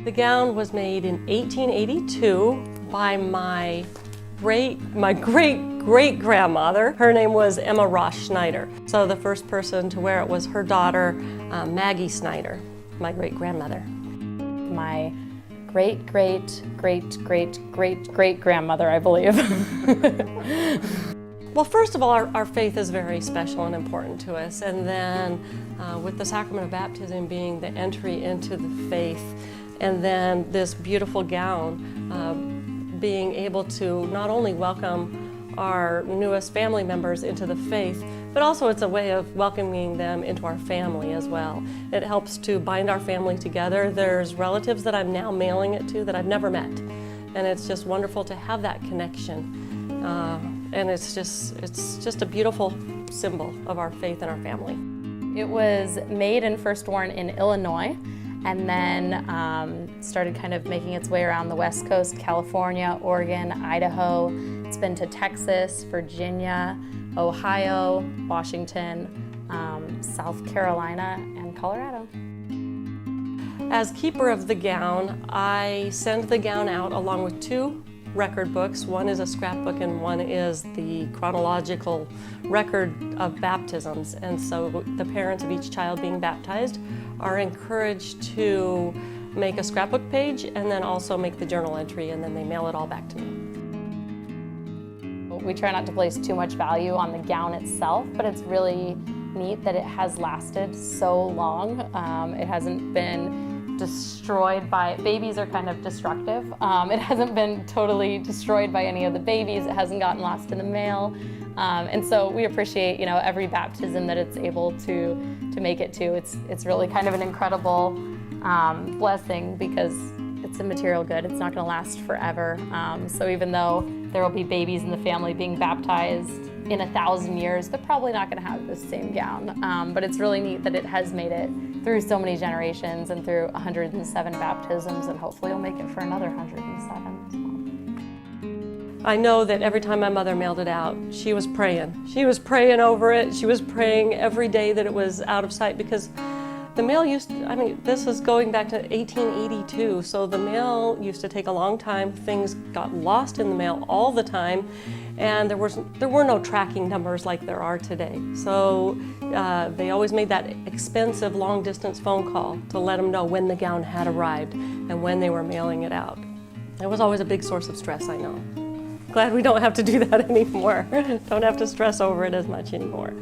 The gown was made in 1882 by my great-great-grandmother. Her name was Emma Ross Schneider. So the first person to wear it was her daughter, Maggie Schneider, my great-grandmother. My great-great-great-great-great-great-grandmother, I believe. Well, first of all, our faith is very special and important to us. And then with the sacrament of baptism being the entry into the faith, and then this beautiful gown, being able to not only welcome our newest family members into the faith, but also it's a way of welcoming them into our family as well. It helps to bind our family together. There's relatives that I'm now mailing it to that I've never met. And it's just wonderful to have that connection. And it's just a beautiful symbol of our faith and our family. It was made and first worn in Illinois, and then started kind of making its way around the West Coast, California, Oregon, Idaho. It's been to Texas, Virginia, Ohio, Washington, South Carolina, and Colorado. As keeper of the gown, I send the gown out along with two record books. One is a scrapbook and one is the chronological record of baptisms. And so the parents of each child being baptized are encouraged to make a scrapbook page and then also make the journal entry, and then they mail it all back to me. We try not to place too much value on the gown itself, but it's really neat that it has lasted so long. It hasn't been destroyed by, babies are kind of destructive. It hasn't been totally destroyed by any of the babies. It hasn't gotten lost in the mail. And so we appreciate, every baptism that it's able to make it to. It's really kind of an incredible blessing because it's a material good. It's not going to last forever. So even though there will be babies in the family being baptized in 1,000 years, they're probably not going to have the same gown. But it's really neat that it has made it through so many generations and through 107 baptisms, and hopefully it'll make it for another 107. I know that every time my mother mailed it out, she was praying. She was praying over it. She was praying every day that it was out of sight, because the mail this is going back to 1882, so the mail used to take a long time. Things got lost in the mail all the time, and there were no tracking numbers like there are today. So they always made that expensive long-distance phone call to let them know when the gown had arrived and when they were mailing it out. It was always a big source of stress, I know. Glad we don't have to do that anymore. Don't have to stress over it as much anymore.